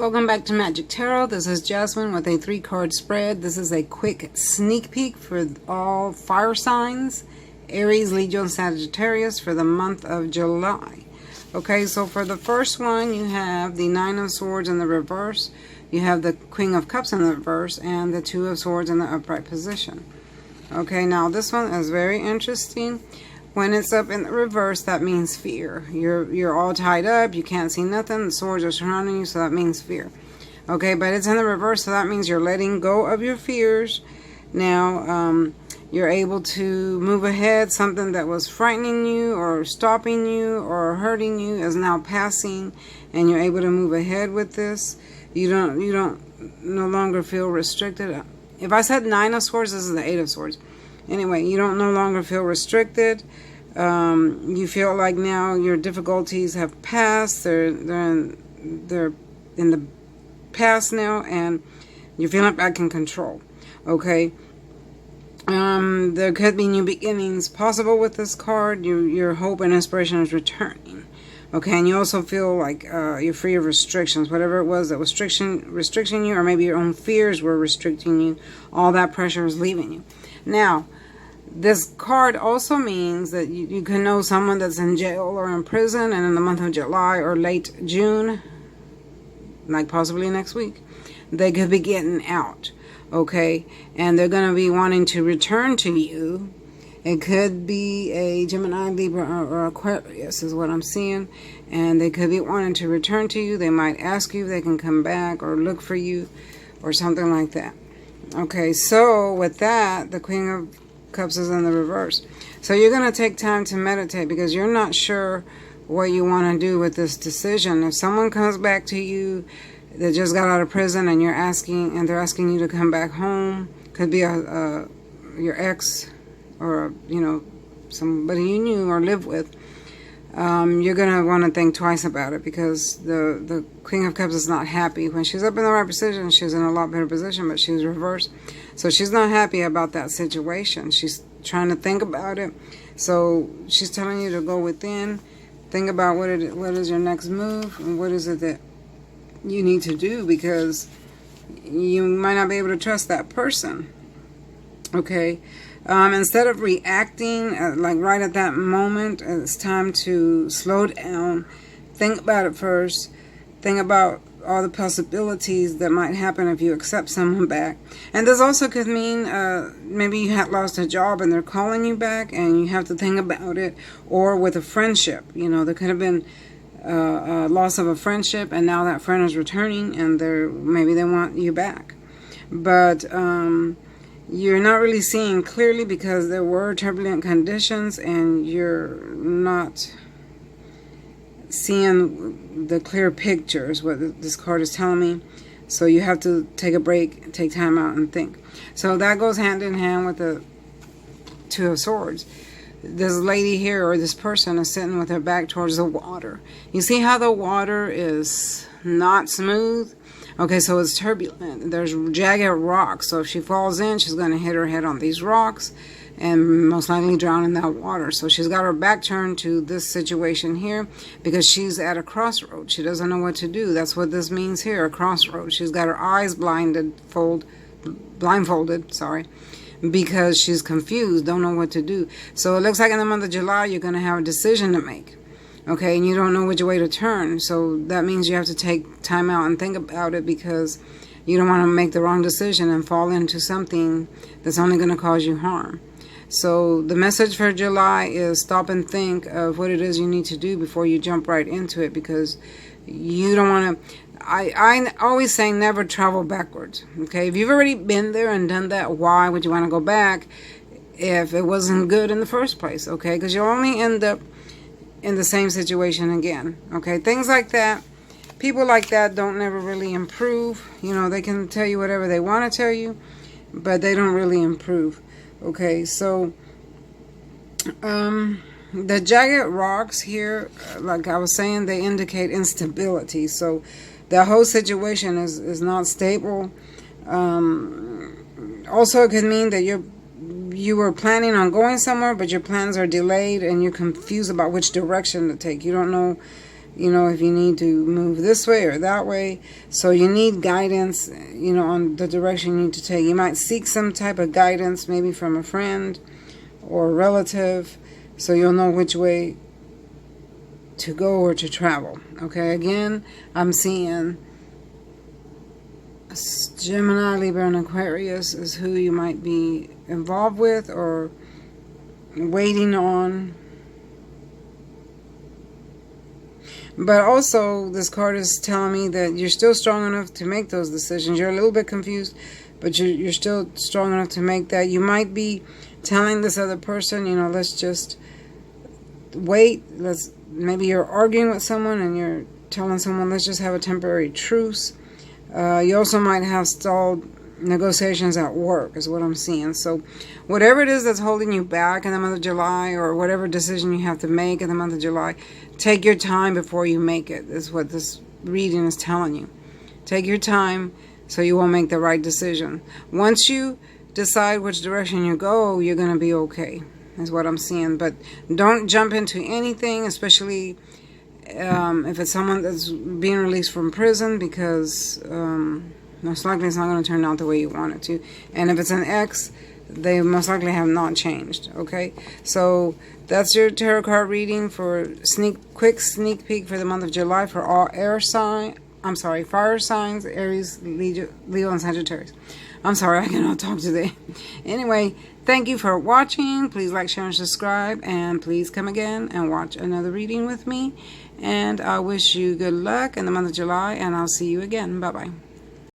Welcome back to Magic Tarot. This is Jasmine with a 3-card spread. This is a quick sneak peek for all fire signs, Aries, Leo, Sagittarius for the month of July. Okay, so for the first one, you have the 9 of Swords in the reverse. You have the Queen of Cups in the reverse and the 2 of Swords in the upright position. Okay, now this one is very interesting. When it's up in the reverse, that means fear. You're all tied up. You can't see nothing. The swords are surrounding you, so that means fear. Okay, but it's in the reverse, so that means you're letting go of your fears. Now, you're able to move ahead. Something that was frightening you or stopping you or hurting you is now passing, and you're able to move ahead with this. You don't no longer feel restricted. If I said 9 of Swords, this is the 8 of Swords. Anyway, you don't no longer feel restricted. You feel like now your difficulties have passed. They're in the past now, and you're feeling back in control. Okay. There could be new beginnings possible with this card. Your hope and inspiration is returning. Okay, and you also feel like you're free of restrictions. Whatever it was that was restricting you, or maybe your own fears were restricting you, all that pressure is leaving you. Now, this card also means that you can know someone that's in jail or in prison, and in the month of July or late June, like possibly next week, they could be getting out. Okay, and they're going to be wanting to return to you. It could be a Gemini, Libra, or Aquarius is what I'm seeing. And they could be wanting to return to you. They might ask you if they can come back or look for you or something like that. Okay, so with that, the Queen of Cups is in the reverse. So you're going to take time to meditate because you're not sure what you want to do with this decision. If someone comes back to you that just got out of prison and they're asking you to come back home, could be your ex, or somebody you knew or lived with, you're gonna want to think twice about it, because the Queen of Cups is not happy. When she's up in the right position, she's in a lot better position, but she's reversed, so she's not happy about that situation. She's trying to think about it, so she's telling you to go within, think about what is your next move, and what is it that you need to do, because you might not be able to trust that person. Okay. Instead of reacting like right at that moment, it's time to slow down, think about it first, think about all the possibilities that might happen if you accept someone back. And this also could mean maybe you had lost a job and they're calling you back and you have to think about it, or with a friendship. There could have been a loss of a friendship, and now that friend is returning and maybe they want you back. But you're not really seeing clearly because there were turbulent conditions, and you're not seeing the clear pictures, what this card is telling me. So you have to take a break, take time out and think. So that goes hand in hand with the 2 of Swords. This lady here, or this person, is sitting with her back towards the water. You see how the water is not smooth? Okay, so it's turbulent. There's jagged rocks. So if she falls in, she's going to hit her head on these rocks and most likely drown in that water. So she's got her back turned to this situation here because she's at a crossroad. She doesn't know what to do. That's what this means here, a crossroad. She's got her eyes blindfolded, because she's confused, don't know what to do. So it looks like in the month of July, you're going to have a decision to make. Okay, and you don't know which way to turn. So that means you have to take time out and think about it, because you don't want to make the wrong decision and fall into something that's only going to cause you harm. So the message for July is stop and think of what it is you need to do before you jump right into it, because you don't want to... I always say never travel backwards. Okay, if you've already been there and done that, why would you want to go back if it wasn't good in the first place? Okay, because you'll only end up in the same situation again. Okay, things like that, people like that don't never really improve. They can tell you whatever they want to tell you, but they don't really improve. Okay, so the jagged rocks here, like I was saying, they indicate instability. So the whole situation is not stable. Also, it could mean that you were planning on going somewhere, but your plans are delayed and you're confused about which direction to take. You don't know you know, if you need to move this way or that way. So you need guidance, you know, on the direction you need to take. You might seek some type of guidance, maybe from a friend or a relative, so you'll know which way to go or to travel. Okay, again, I'm seeing Gemini, Libra, and Aquarius is who you might be involved with or waiting on. But also, this card is telling me that you're still strong enough to make those decisions. You're a little bit confused, but you're still strong enough to make that. You might be telling this other person, you know, let's just wait. Maybe you're arguing with someone and you're telling someone, let's just have a temporary truce. You also might have stalled negotiations at work, is what I'm seeing. So whatever it is that's holding you back in the month of July, or whatever decision you have to make in the month of July, take your time before you make it, is what this reading is telling you. Take your time so you will make the right decision. Once you decide which direction you go, you're going to be okay, is what I'm seeing. But don't jump into anything, especially if it's someone that's being released from prison, because most likely it's not going to turn out the way you want it to. And if it's an ex, they most likely have not changed. Okay, so that's your tarot card reading for quick sneak peek for the month of July for all fire signs, Aries, Leo, and Sagittarius. I'm sorry, I cannot talk today. Anyway, thank you for watching. Please like, share, and subscribe, and please come again and watch another reading with me. And I wish you good luck in the month of July, and I'll see you again. Bye-bye.